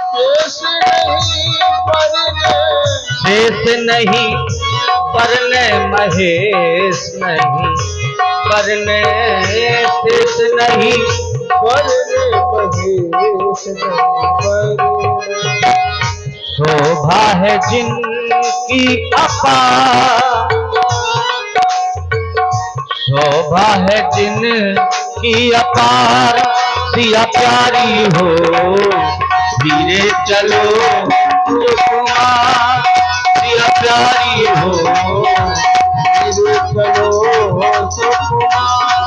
शेष नहीं परने महेश नहीं परने शेष नहीं परने महेश नहीं शोभा है जिनकी अपार शोभा है जिनकी अपार सिया प्यारी हो धीरे चलो सुकुमार सिया प्यारी हो धीरे चलो सुकुमार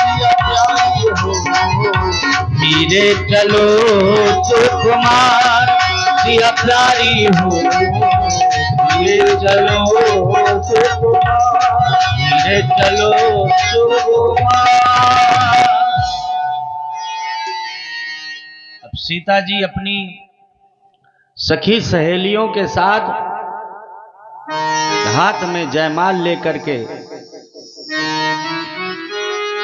सिया प्यारी हो धीरे चलो सुकुमार सिया प्यारी हो धीरे चलो सुकुमार धीरे चलो सुकुमार। अब सीता जी अपनी सखी सहेलियों के साथ हाथ में जयमाल लेकर के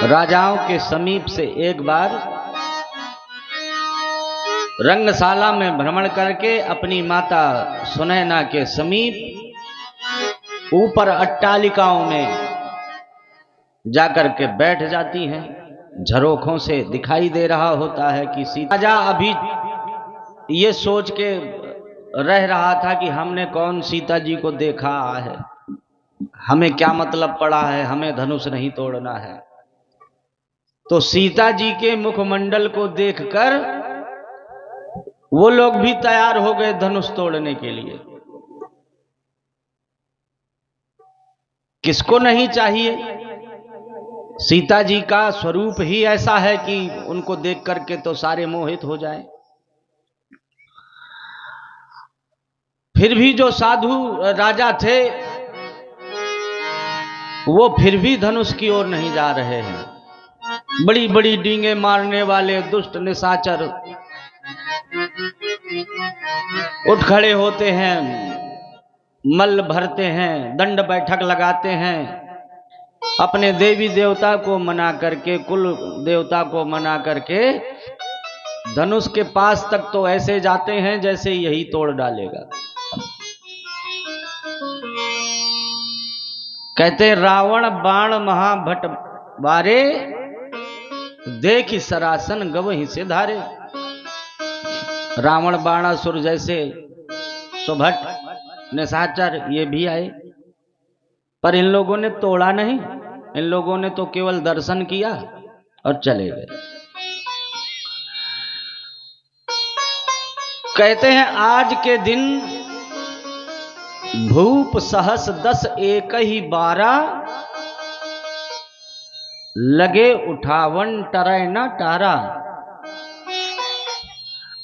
राजाओं के समीप से एक बार रंगशाला में भ्रमण करके अपनी माता सुनैना के समीप ऊपर अट्टालिकाओं में जाकर के बैठ जाती हैं। झरोखों से दिखाई दे रहा होता है कि सीता राजा अभी ये सोच के रह रहा था कि हमने कौन सीता जी को देखा है, हमें क्या मतलब पड़ा है, हमें धनुष नहीं तोड़ना है। तो सीता जी के मुखमंडल को देखकर वो लोग भी तैयार हो गए धनुष तोड़ने के लिए। किसको नहीं चाहिए? सीता जी का स्वरूप ही ऐसा है कि उनको देख करके तो सारे मोहित हो जाएं। फिर भी जो साधु राजा थे वो फिर भी धनुष की ओर नहीं जा रहे हैं। बड़ी बड़ी डींगे मारने वाले दुष्ट निशाचर उठ खड़े होते हैं, मल्ल भरते हैं, दंड बैठक लगाते हैं, अपने देवी देवता को मना करके, कुल देवता को मना करके धनुष के पास तक तो ऐसे जाते हैं जैसे यही तोड़ डालेगा। कहते रावण बाण महाभट बारे देखी सरासन गवहीं से धारे। रावण बाणासुर जैसे सुभट निशाचर ये भी आए, पर इन लोगों ने तोड़ा नहीं, इन लोगों ने तो केवल दर्शन किया और चले गए। कहते हैं आज के दिन भूप सहस 10 एक ही 12 लगे उठावन टरै न टारा।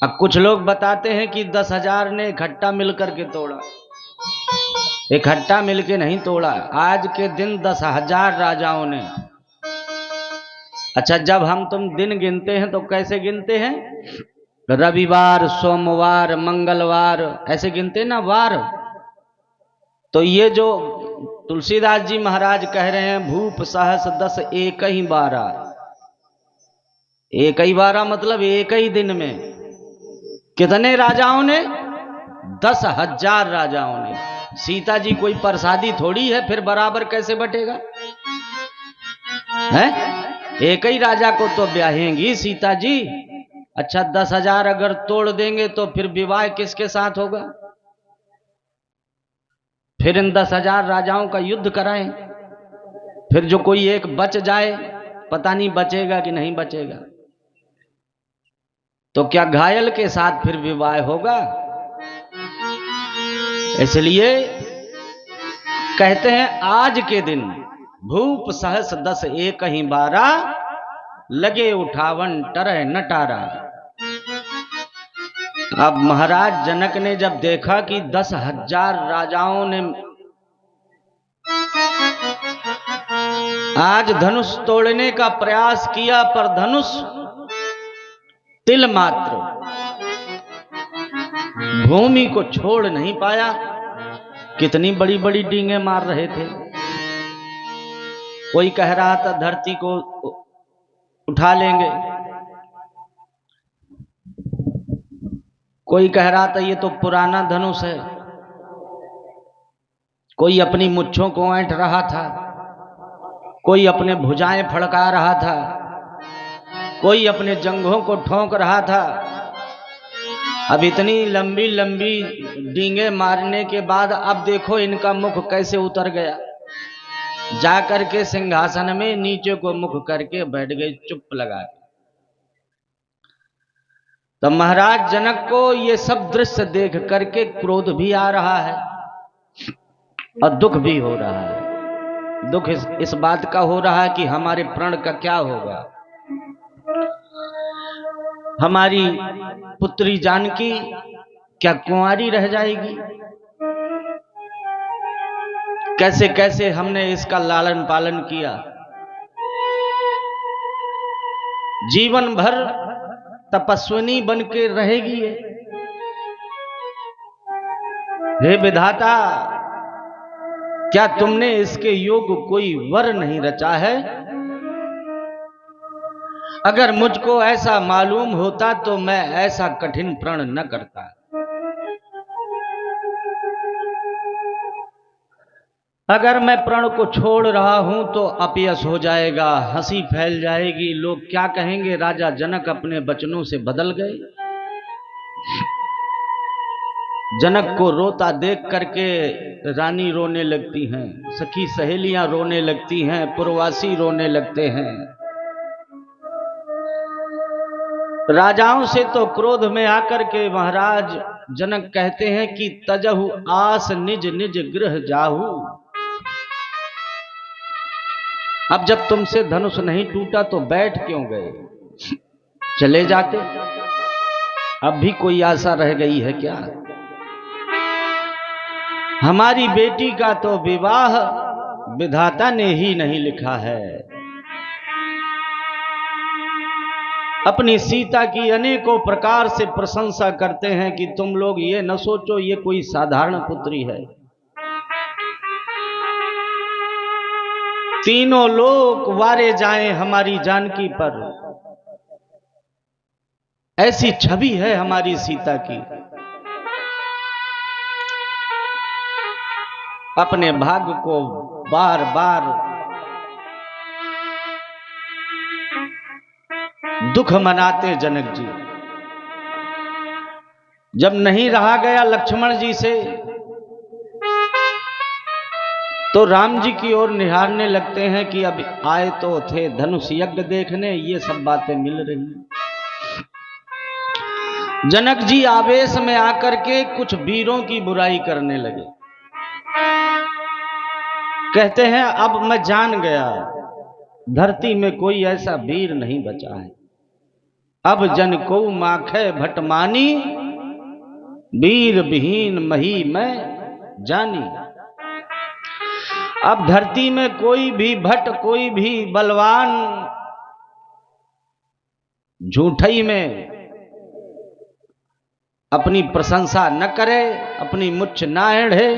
अब कुछ लोग बताते हैं कि 10,000 ने इकट्ठा मिलकर के तोड़ा, इकट्ठा मिलके नहीं तोड़ा, आज के दिन 10,000 राजाओं ने। अच्छा, जब हम तुम दिन गिनते हैं तो कैसे गिनते हैं? रविवार, सोमवार, मंगलवार ऐसे गिनते ना वार। तो ये जो तुलसीदास जी महाराज कह रहे हैं भूप सहस 10 एक ही 12, एक ही 12 मतलब एक ही दिन में कितने राजाओं ने? 10,000 राजाओं ने। सीता जी कोई प्रसादी थोड़ी है, फिर बराबर कैसे बटेगा? है एक ही राजा को तो ब्याहेंगी सीता जी। अच्छा, 10,000 अगर तोड़ देंगे तो फिर विवाह किसके साथ होगा? फिर इन 10,000 राजाओं का युद्ध कराएं, फिर जो कोई एक बच जाए, पता नहीं बचेगा कि नहीं बचेगा। तो क्या घायल के साथ फिर विवाह होगा? इसलिए कहते हैं आज के दिन भूप सहस 10 एक ही 12 लगे उठावन टरै न टारा। अब महाराज जनक ने जब देखा कि 10,000 राजाओं ने आज धनुष तोड़ने का प्रयास किया, पर धनुष तिल मात्र भूमि को छोड़ नहीं पाया। कितनी बड़ी बड़ी डींगे मार रहे थे। कोई कह रहा था धरती को उठा लेंगे, कोई कह रहा था ये तो पुराना धनुष है, कोई अपनी मुच्छों को ऐंठ रहा था, कोई अपने भुजाएं फड़का रहा था, कोई अपने जंघों को ठोंक रहा था। अब इतनी लंबी लंबी डींगे मारने के बाद अब देखो इनका मुख कैसे उतर गया। जाकर के सिंहासन में नीचे को मुख करके बैठ गए चुप लगा के। तो महाराज जनक को ये सब दृश्य देख करके क्रोध भी आ रहा है और दुख भी हो रहा है। दुख इस बात का हो रहा है कि हमारे प्राण का क्या होगा, हमारी पुत्री जानकी क्या कुंवारी रह जाएगी, कैसे कैसे हमने इसका लालन पालन किया, जीवन भर तपस्विनी बन के रहेगी ये। हे विधाता, क्या तुमने इसके योग कोई वर नहीं रचा है? अगर मुझको ऐसा मालूम होता तो मैं ऐसा कठिन प्रण न करता। अगर मैं प्रण को छोड़ रहा हूं तो अपयश हो जाएगा, हंसी फैल जाएगी, लोग क्या कहेंगे राजा जनक अपने वचनों से बदल गए। जनक को रोता देख करके रानी रोने लगती हैं, सखी सहेलियां रोने लगती हैं, पुरवासी रोने लगते हैं। राजाओं से तो क्रोध में आकर के महाराज जनक कहते हैं कि तजहु आस निज निज गृह जाहू। अब जब तुमसे धनुष नहीं टूटा तो बैठ क्यों गए, चले जाते। अब भी कोई आशा रह गई है क्या? हमारी बेटी का तो विवाह विधाता ने ही नहीं लिखा है। अपनी सीता की अनेकों प्रकार से प्रशंसा करते हैं कि तुम लोग ये न सोचो ये कोई साधारण पुत्री है। तीनों लोग वारे जाएं हमारी जानकी पर, ऐसी छवि है हमारी सीता की। अपने भाग्य को बार बार दुख मनाते जनक जी। जब नहीं रहा गया लक्ष्मण जी से तो राम जी की ओर निहारने लगते हैं कि अब आए तो थे धनुष यज्ञ देखने, ये सब बातें मिल रही। जनक जी आवेश में आकर के कुछ वीरों की बुराई करने लगे। कहते हैं अब मैं जान गया धरती में कोई ऐसा वीर नहीं बचा है। अब जन को माखे भटमानी, वीर विहीन मही मैं जानी। अब धरती में कोई भी भट, कोई भी बलवान झूठई में अपनी प्रशंसा न करे, अपनी मुच्छ न एढ़े,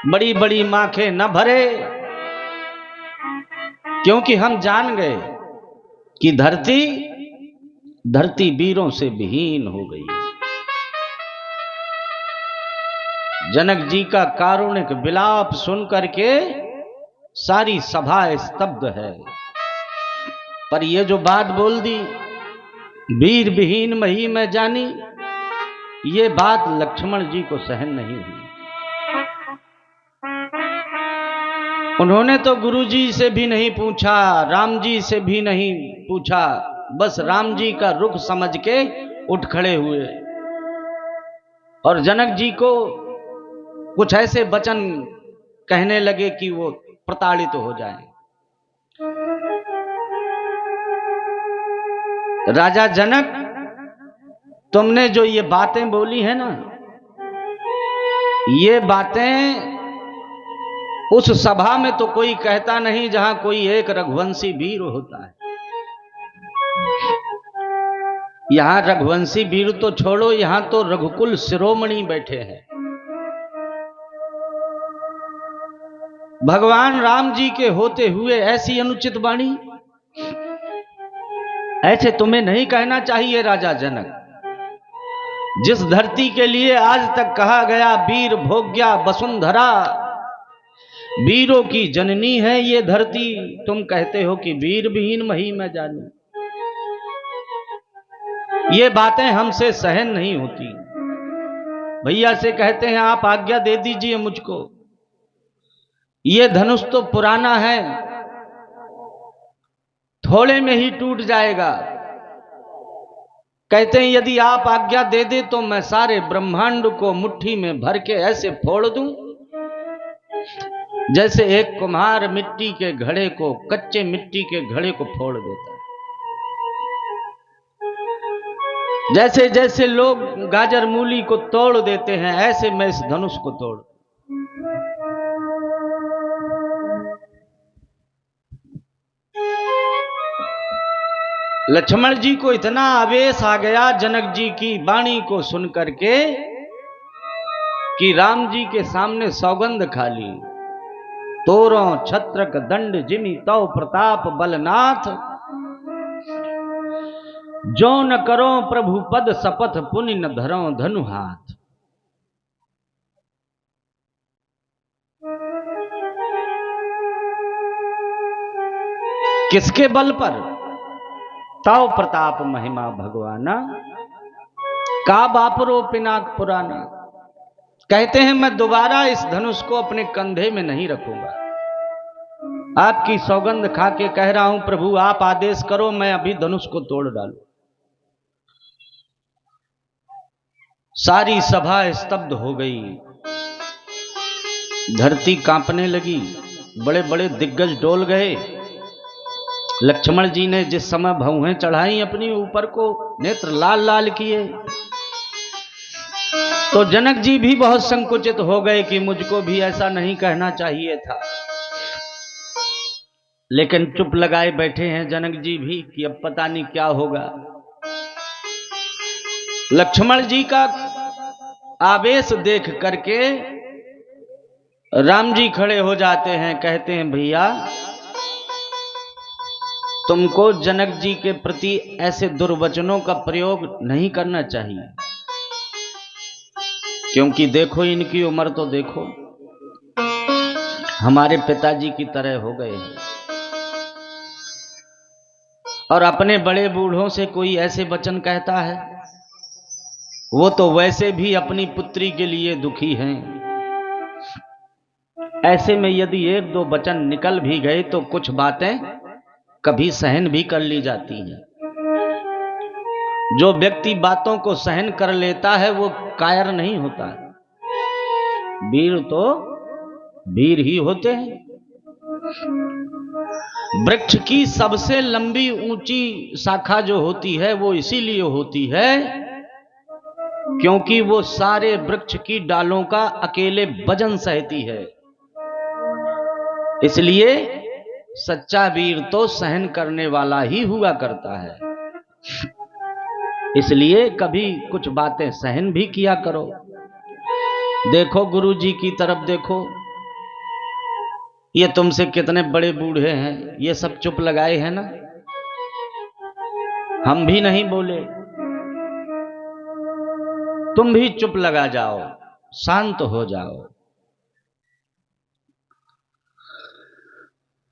बड़ी बड़ी माखे न भरे, क्योंकि हम जान गए कि धरती वीरों से विहीन हो गई। जनक जी का कारुणिक विलाप सुन करके सारी सभा स्तब्ध है। पर ये जो बात बोल दी वीर विहीन मही मैं जानी, ये बात लक्ष्मण जी को सहन नहीं हुई। उन्होंने तो गुरु जी से भी नहीं पूछा, राम जी से भी नहीं पूछा, बस राम जी का रुख समझ के उठ खड़े हुए और जनक जी को कुछ ऐसे वचन कहने लगे कि वो प्रताड़ित हो जाएं। राजा जनक, तुमने जो ये बातें बोली है ना, ये बातें उस सभा में तो कोई कहता नहीं जहां कोई एक रघुवंशी वीर होता है। यहां रघुवंशी वीर तो छोड़ो, यहां तो रघुकुल शिरोमणि बैठे हैं। भगवान राम जी के होते हुए ऐसी अनुचित वाणी, ऐसे तुम्हें नहीं कहना चाहिए राजा जनक। जिस धरती के लिए आज तक कहा गया वीर भोग्या वसुंधरा, वीरों की जननी है ये धरती, तुम कहते हो कि वीर विहीन मही मैं जानू। ये बातें हमसे सहन नहीं होती। भैया से कहते हैं आप आज्ञा दे दीजिए मुझको, ये धनुष तो पुराना है, थोड़े में ही टूट जाएगा। कहते हैं यदि आप आज्ञा दे दे तो मैं सारे ब्रह्मांड को मुट्ठी में भर के ऐसे फोड़ दूं जैसे एक कुम्हार मिट्टी के घड़े को, कच्चे मिट्टी के घड़े को फोड़ देता है। जैसे जैसे लोग गाजर मूली को तोड़ देते हैं, ऐसे मैं इस धनुष को तोड़। लक्ष्मण जी को इतना आवेश आ गया जनक जी की वाणी को सुन करके कि राम जी के सामने सौगंध खा ली। तोरों छत्रक दंड जिमि तौ प्रताप बलनाथ, जो न करो प्रभु पद शपथ पुनि न धरो धनु हाथ। किसके बल पर? तौ प्रताप महिमा भगवाना, का बापरो पिनाक पुराना। कहते हैं मैं दोबारा इस धनुष को अपने कंधे में नहीं रखूंगा। आपकी सौगंध खा के कह रहा हूं प्रभु आप आदेश करो, मैं अभी धनुष को तोड़ डालूं। सारी सभा स्तब्ध हो गई, धरती कांपने लगी, बड़े बड़े दिग्गज डोल गए। लक्ष्मण जी ने जिस समय भौहें चढ़ाई अपनी ऊपर को, नेत्र लाल लाल किए, तो जनक जी भी बहुत संकुचित हो गए कि मुझको भी ऐसा नहीं कहना चाहिए था। लेकिन चुप लगाए बैठे हैं जनक जी भी कि अब पता नहीं क्या होगा। लक्ष्मण जी का आवेश देख करके राम जी खड़े हो जाते हैं, कहते हैं भैया तुमको जनक जी के प्रति ऐसे दुर्वचनों का प्रयोग नहीं करना चाहिए, क्योंकि देखो इनकी उम्र तो देखो हमारे पिताजी की तरह हो गए हैं, और अपने बड़े बूढ़ों से कोई ऐसे वचन कहता है, वो तो वैसे भी अपनी पुत्री के लिए दुखी हैं। ऐसे में यदि एक दो वचन निकल भी गए तो कुछ बातें कभी सहन भी कर ली जाती हैं। जो व्यक्ति बातों को सहन कर लेता है वो कायर नहीं होता है। वीर तो वीर ही होते हैं। वृक्ष की सबसे लंबी ऊंची शाखा जो होती है वो इसीलिए होती है क्योंकि वो सारे वृक्ष की डालों का अकेले वजन सहती है। इसलिए सच्चा वीर तो सहन करने वाला ही हुआ करता है। इसलिए कभी कुछ बातें सहन भी किया करो। देखो गुरु जी की तरफ देखो, ये तुमसे कितने बड़े बूढ़े हैं, ये सब चुप लगाए हैं ना, हम भी नहीं बोले। तुम भी चुप लगा जाओ, शांत हो जाओ।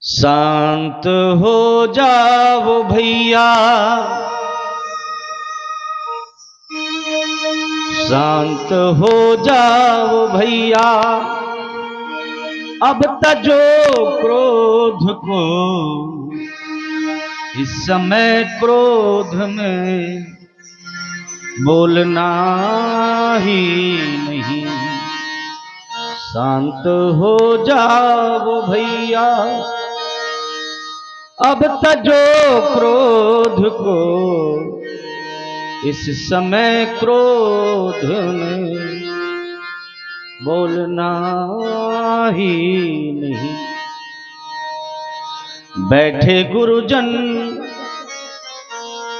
शांत हो जाओ भैया, शांत हो जाओ भैया, अब तजो क्रोध को, इस समय क्रोध में बोलना ही नहीं। शांत हो जाओ भैया, अब तजो क्रोध को, इस समय क्रोध में बोलना ही नहीं। बैठे गुरुजन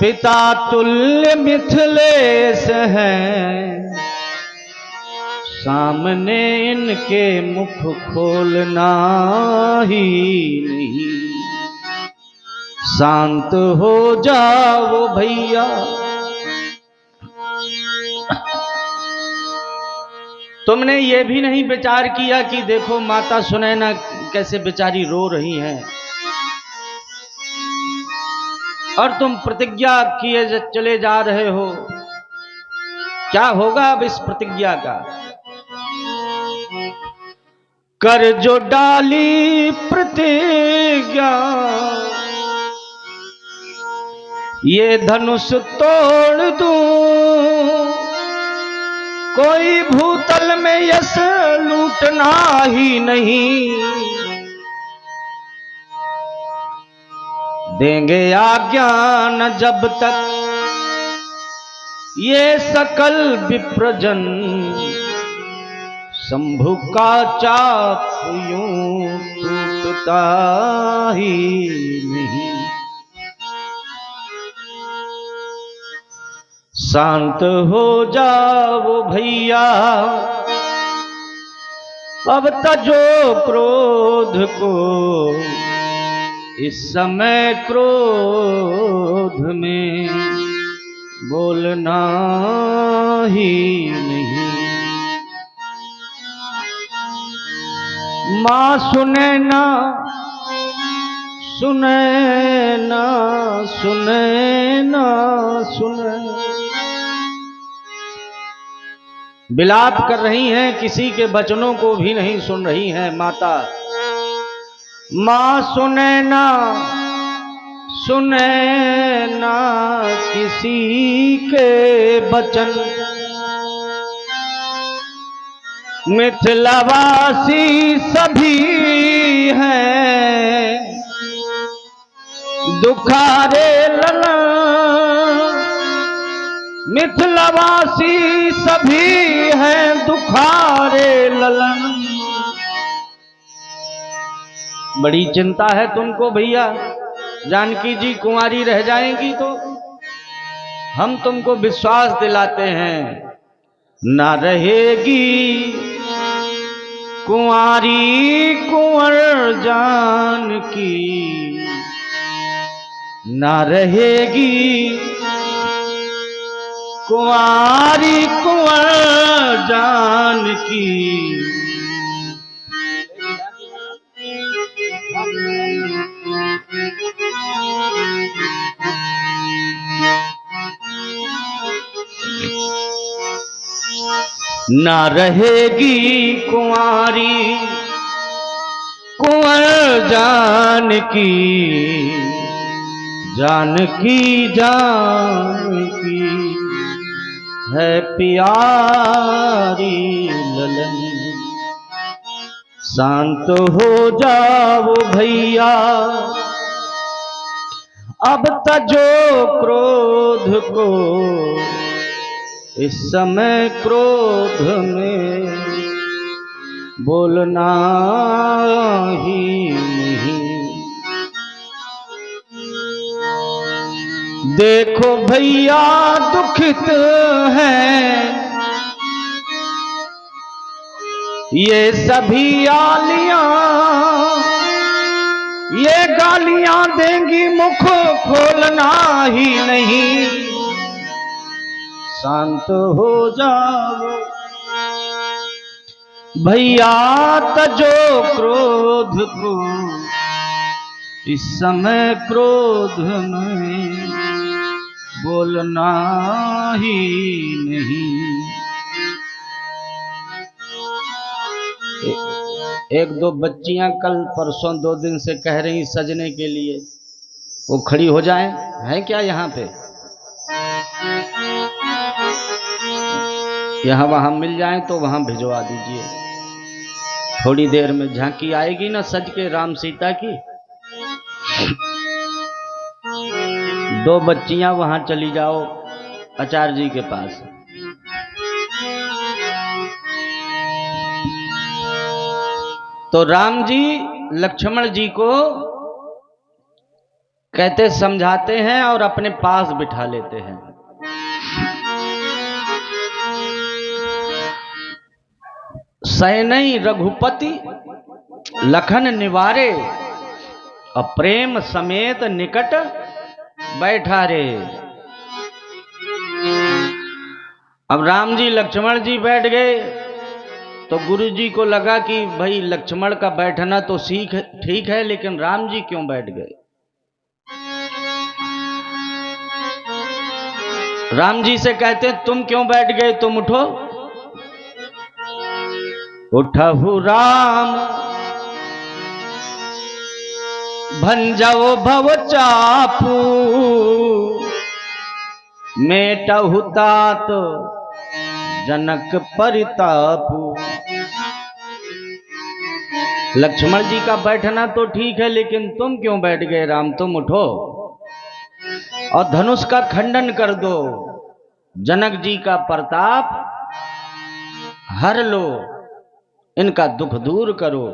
पिता तुल्य मिथिलेश हैं, सामने इनके मुख खोलना ही नहीं। शांत हो जाओ भैया, तुमने ये भी नहीं विचार किया कि देखो माता सुनैना कैसे बेचारी रो रही हैं, और तुम प्रतिज्ञा किए चले जा रहे हो। क्या होगा अब इस प्रतिज्ञा का? कर जो डाली प्रतिज्ञा, ये धनुष तोड़ दूं, कोई भूतल में यश लूटना ही नहीं, देंगे आज्ञा न जब तक ये सकल विप्रजन, शंभु का चाप यूं टूटता ही नहीं। शांत हो जाओ भैया, अब तजो क्रोध को, इस समय क्रोध में बोलना ही नहीं। माँ सुनैना सुनैना सुनैना सुनै, विलाप कर रही हैं, किसी के वचनों को भी नहीं सुन रही हैं माता। माँ सुनैना सुनैना किसी के वचन, मिथिलावासी सभी हैं दुखारे ललन, मिथिलावासी सभी हैं दुखारे ललन। बड़ी चिंता है तुमको भैया, जानकी जी कुंवारी रह जाएंगी तो। हम तुमको विश्वास दिलाते हैं, ना रहेगी कुंवारी कुंवर जानकी, ना रहेगी कुंवारी कुंवर जानकी। ना रहेगी कुंवारी कुंवर जानकी, जानकी जानकी है प्यारी ललन। शांत हो जाओ भैया, अब तजो क्रोध को, इस समय क्रोध में बोलना ही नहीं। देखो भैया दुखित हैं ये सभी आलियां, ये गालियां देंगी मुख खोलना ही नहीं। शांत हो जाओ भैया, तजो क्रोध को, इस समय क्रोध में बोलना ही नहीं। एक दो बच्चियां कल परसों 2 दिन से कह रही सजने के लिए, वो खड़ी हो जाएं, है क्या यहाँ पे? यहाँ वहां मिल जाए तो वहां भिजवा दीजिए। थोड़ी देर में झांकी आएगी ना सज के राम सीता की। 2 बच्चियां वहां चली जाओ आचार्य जी के पास। तो राम जी लक्ष्मण जी को कहते समझाते हैं और अपने पास बिठा लेते हैं। सैनई रघुपति लखन निवारे, अप्रेम समेत निकट बैठा रे। अब राम जी लक्ष्मण जी बैठ गए, तो गुरुजी को लगा कि भाई लक्ष्मण का बैठना तो ठीक है, लेकिन राम जी क्यों बैठ गए। राम जी से कहते तुम क्यों बैठ गए, तुम उठो। उठहु राम भंजो भव चापू, मेटहु तात जनक परितापू। लक्ष्मण जी का बैठना तो ठीक है, लेकिन तुम क्यों बैठ गए राम, तुम उठो और धनुष का खंडन कर दो, जनक जी का प्रताप हर लो, इनका दुख दूर करो।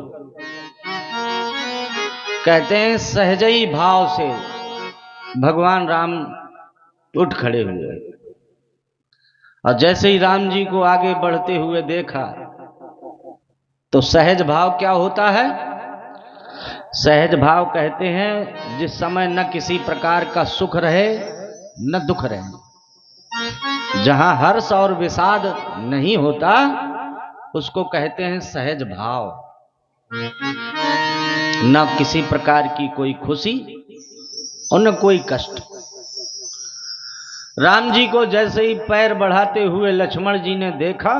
कहते हैं सहजई भाव से भगवान राम उठ खड़े हुए, और जैसे ही राम जी को आगे बढ़ते हुए देखा तो सहज भाव क्या होता है। सहज भाव कहते हैं जिस समय न किसी प्रकार का सुख रहे न दुख रहे, जहां हर्ष और विषाद नहीं होता उसको कहते हैं सहज भाव। न किसी प्रकार की कोई खुशी और न कोई कष्ट। राम जी को जैसे ही पैर बढ़ाते हुए लक्ष्मण जी ने देखा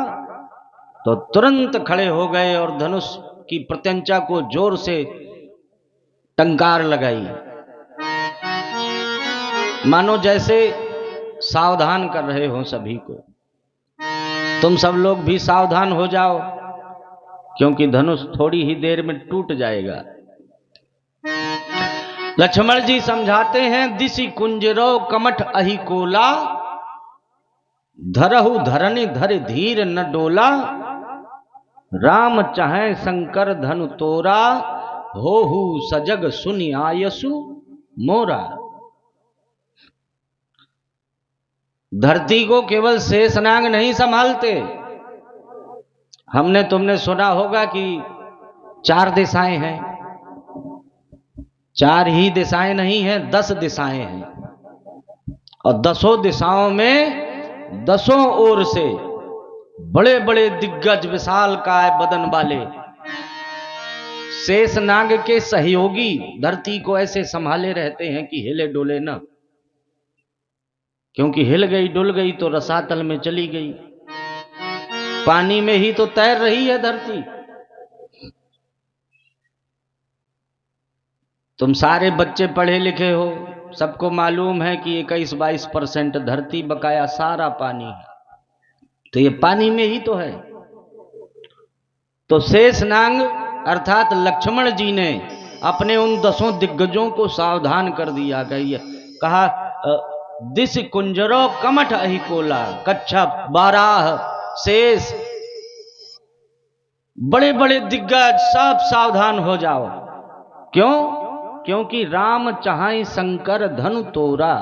तो तुरंत खड़े हो गए और धनुष की प्रत्यंचा को जोर से टंकार लगाई, मानो जैसे सावधान कर रहे हो सभी को। तुम सब लोग भी सावधान हो जाओ, क्योंकि धनुष थोड़ी ही देर में टूट जाएगा। लक्ष्मण जी समझाते हैं दिशि कुंजरो कमठ अहि कोला, धरहु धरनि धर धीर न डोला, राम चाहे शंकर धनु तोरा, होहु सजग सुनि आयसु मोरा। धरती को केवल शेषनाग नहीं संभालते। हमने तुमने सुना होगा कि 4 दिशाएं हैं, 4 ही दिशाएं नहीं हैं, 10 दिशाएं हैं, और 10 दिशाओं में 10 ओर से बड़े बड़े दिग्गज विशालकाय बदन वाले शेषनाग के सहयोगी धरती को ऐसे संभाले रहते हैं कि हिले डोले ना, क्योंकि हिल गई डुल गई तो रसातल में चली गई, पानी में ही तो तैर रही है धरती। तुम सारे बच्चे पढ़े लिखे हो, सबको मालूम है कि 21-22% धरती बकाया सारा पानी है, तो ये पानी में ही तो है। तो शेषनाग अर्थात लक्ष्मण जी ने अपने उन 10 दिग्गजों को सावधान कर दिया। कहा दिस कुंजरो कमठ अहि कोला, कच्छप बाराह शेष बड़े बड़े दिग्गज सब सावधान हो जाओ। क्यों? क्योंकि राम चाहे शंकर धनु तोरा।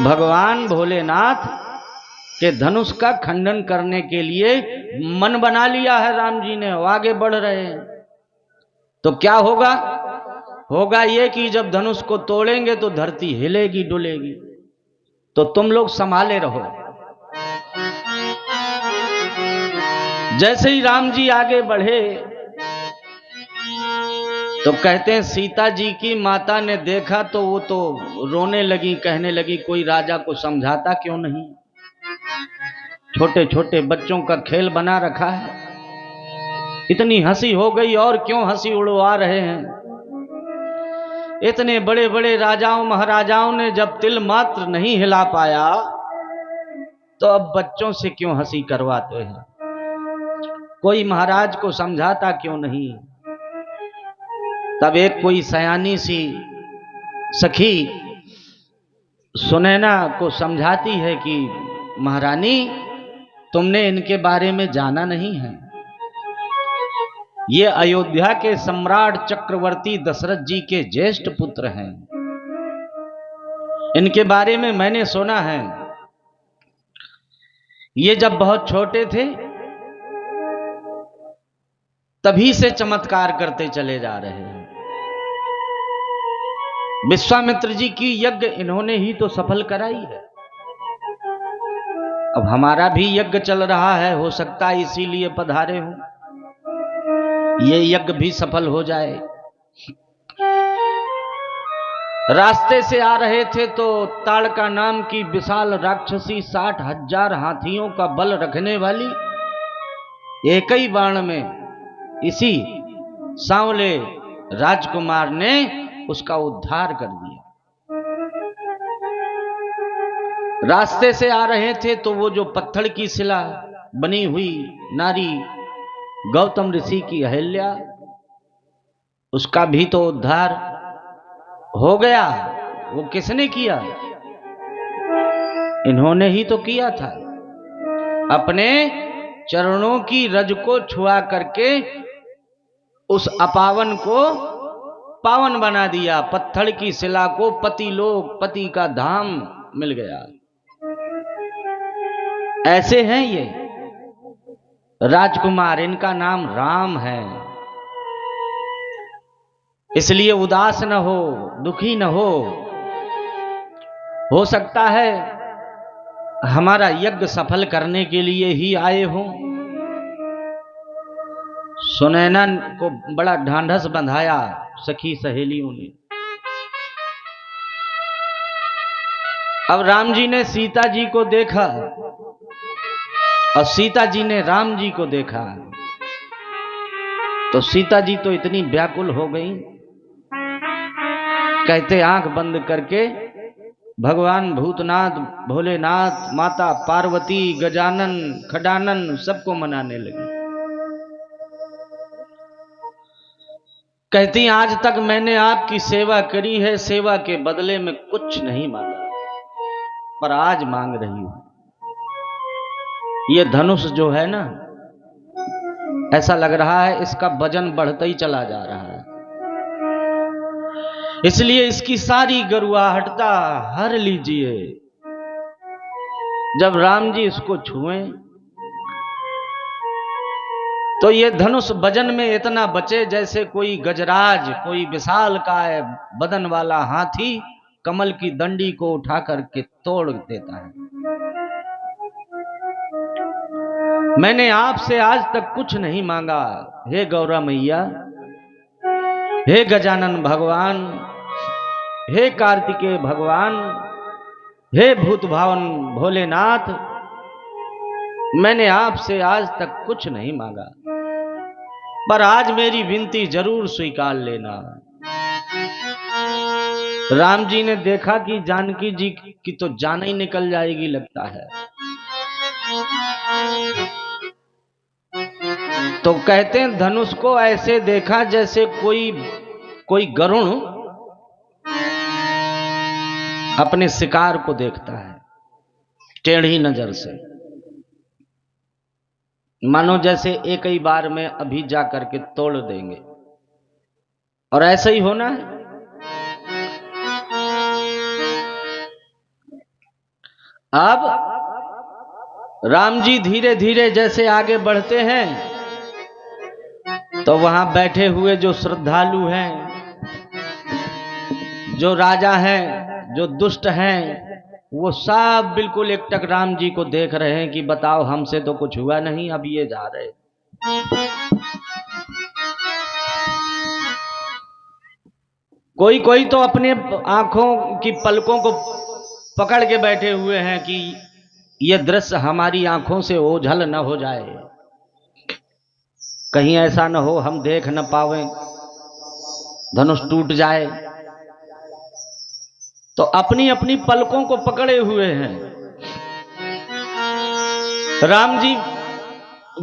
भगवान भोलेनाथ के धनुष का खंडन करने के लिए मन बना लिया है राम जी ने, आगे बढ़ रहे हैं। तो क्या होगा? होगा ये कि जब धनुष को तोड़ेंगे तो धरती हिलेगी डुलेगी, तो तुम लोग संभाले रहो। जैसे ही राम जी आगे बढ़े तो कहते हैं सीता जी की माता ने देखा तो वो तो रोने लगी, कहने लगी कोई राजा को समझाता क्यों नहीं, छोटे छोटे बच्चों का खेल बना रखा है। इतनी हंसी हो गई, और क्यों हंसी उड़वा रहे हैं। इतने बड़े बड़े राजाओं महाराजाओं ने जब तिल मात्र नहीं हिला पाया तो अब बच्चों से क्यों हंसी करवाते हैं। कोई महाराज को समझाता क्यों नहीं। तब एक कोई सयानी सी सखी सुनैना को समझाती है कि महारानी तुमने इनके बारे में जाना नहीं है, ये अयोध्या के सम्राट चक्रवर्ती दशरथ जी के ज्येष्ठ पुत्र हैं, इनके बारे में मैंने सुना है। ये जब बहुत छोटे थे तभी से चमत्कार करते चले जा रहे हैं। विश्वामित्र जी की यज्ञ इन्होंने ही तो सफल कराई है, अब हमारा भी यज्ञ चल रहा है, हो सकता है इसीलिए पधारे हो, ये यज्ञ भी सफल हो जाए। रास्ते से आ रहे थे तो ताड़का नाम की विशाल राक्षसी 60,000 हाथियों का बल रखने वाली एक ही बाण में इसी सांवले राजकुमार ने उसका उद्धार कर दिया। रास्ते से आ रहे थे तो वो जो पत्थर की शिला बनी हुई नारी गौतम ऋषि की अहल्या, उसका भी तो उद्धार हो गया। वो किसने किया? इन्होंने ही तो किया था। अपने चरणों की रज को छुआ करके उस अपावन को पावन बना दिया। पत्थर की शिला को पति लोक, पति का धाम मिल गया। ऐसे हैं ये राजकुमार, इनका नाम राम है। इसलिए उदास न हो, दुखी न हो सकता है हमारा यज्ञ सफल करने के लिए ही आए हो। सुनैना को बड़ा ढांढस बंधाया सखी सहेलियों ने। अब राम जी ने सीता जी को देखा और सीता जी ने राम जी को देखा तो सीता जी तो इतनी व्याकुल हो गई, कहते आंख बंद करके भगवान भूतनाथ, भोलेनाथ, माता पार्वती, गजानन, खडानन सबको मनाने लगी। कहती आज तक मैंने आपकी सेवा करी है, सेवा के बदले में कुछ नहीं मांगा, पर आज मांग रही हूं। ये धनुष जो है ना, ऐसा लग रहा है इसका वजन बढ़ता ही चला जा रहा है, इसलिए इसकी सारी गरुआहटता हर लीजिए। जब राम जी इसको छुएं तो ये धनुष वजन में इतना बचे जैसे कोई गजराज, कोई विशालकाय बदन वाला हाथी कमल की डंडी को उठा करके तोड़ देता है। मैंने आपसे आज तक कुछ नहीं मांगा, हे गौरा मैया, हे गजानन भगवान, हे कार्तिकेय भगवान, हे भूत भावन भोलेनाथ, मैंने आपसे आज तक कुछ नहीं मांगा, पर आज मेरी विनती जरूर स्वीकार लेना। राम जी ने देखा कि जानकी जी की तो जान ही निकल जाएगी लगता है, तो कहते हैं धनुष को ऐसे देखा जैसे कोई गरुण अपने शिकार को देखता है टेढ़ी नजर से, मानो जैसे एक ही बार में अभी जा करके तोड़ देंगे। और ऐसा ही होना है। अब राम जी धीरे धीरे जैसे आगे बढ़ते हैं तो वहां बैठे हुए जो श्रद्धालु हैं, जो राजा हैं, जो दुष्ट हैं, वो सब बिल्कुल एकटक राम जी को देख रहे हैं कि बताओ हमसे तो कुछ हुआ नहीं, अब ये जा रहे। कोई कोई तो अपने आंखों की पलकों को पकड़ के बैठे हुए हैं कि ये दृश्य हमारी आंखों से ओझल न हो जाए, कहीं ऐसा न हो हम देख न पावे, धनुष टूट जाए। तो अपनी अपनी पलकों को पकड़े हुए हैं। राम जी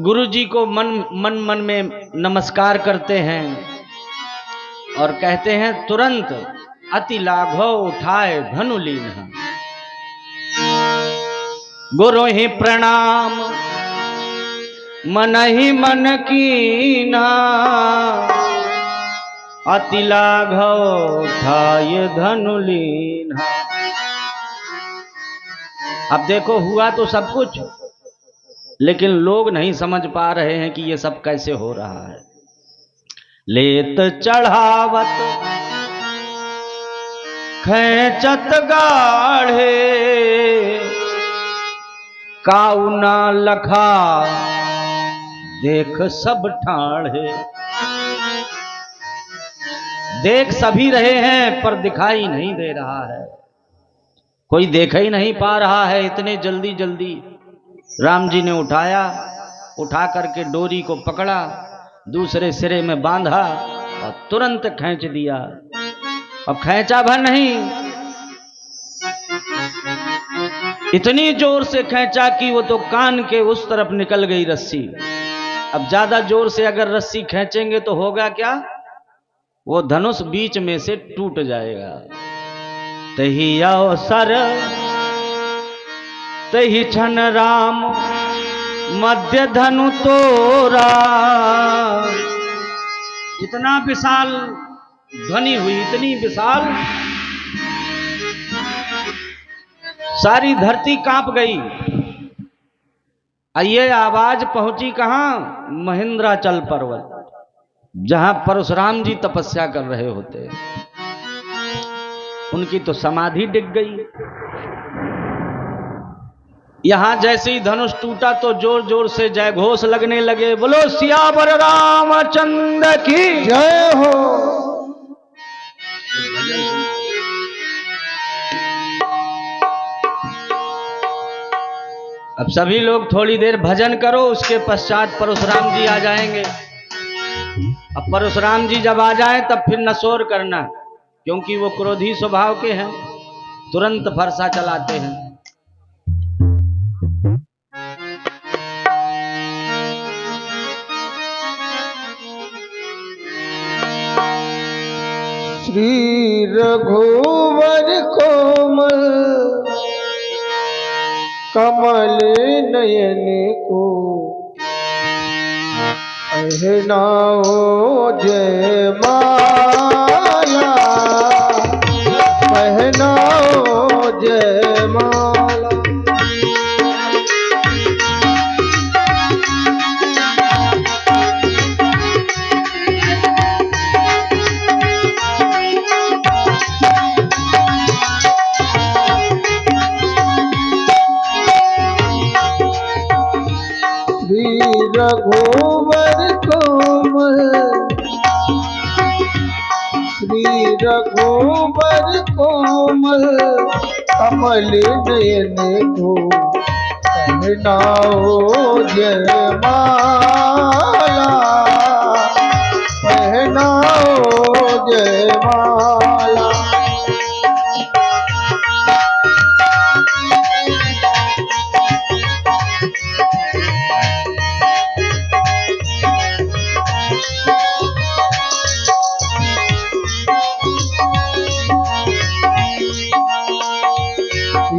गुरु जी को मन में नमस्कार करते हैं और कहते हैं तुरंत अति लाघव उठाए धनु लीन। गुरु ही प्रणाम मन ही मन कीना, अति लाघव उठाए धनु लीना। अब देखो हुआ तो सब कुछ, लेकिन लोग नहीं समझ पा रहे हैं कि ये सब कैसे हो रहा है। लेत चढ़ावत खैचत गाढ़े, काऊ ना लखा देख सब ठाढ़े। देख सभी रहे हैं पर दिखाई नहीं दे रहा है, कोई देख ही नहीं पा रहा है। इतने जल्दी जल्दी राम जी ने उठाया, उठा करके डोरी को पकड़ा, दूसरे सिरे में बांधा और तुरंत खींच दिया। अब खींचा भर नहीं, इतनी जोर से खींचा कि वो तो कान के उस तरफ निकल गई रस्सी। अब ज्यादा जोर से अगर रस्सी खींचेंगे तो होगा क्या, वो धनुष बीच में से टूट जाएगा। तही अवसर तही क्षण राम मध्य धनु तोरा। इतना विशाल ध्वनि हुई, इतनी विशाल, सारी धरती कांप गई। ये आवाज पहुंची कहां, महेंद्राचल पर्वत, जहां परशुराम जी तपस्या कर रहे होते। उनकी तो समाधि डिग गई। यहां जैसे ही धनुष टूटा तो जोर जोर से जय घोष लगने लगे। बोलो सियावर रामचंद्र की जय हो। अब सभी लोग थोड़ी देर भजन करो, उसके पश्चात परशुराम जी आ जाएंगे। अब परशुराम जी जब आ जाए तब फिर न शोर करना, क्योंकि वो क्रोधी स्वभाव के हैं, तुरंत फरसा चलाते हैं। श्री रघुवर कोमल कमल नयन को पहनाओ जय माला, पहनाओ जय माला। रघुवर कोमल, श्री रघुवर कोमल कमल नयन को पहनाओ जय माला, पहनाओ जय माला।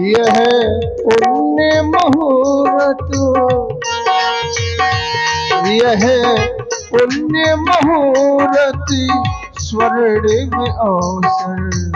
यह पुण्य मुहूर्त, यह पुण्य मुहूर्त स्वर्णिम अवसर।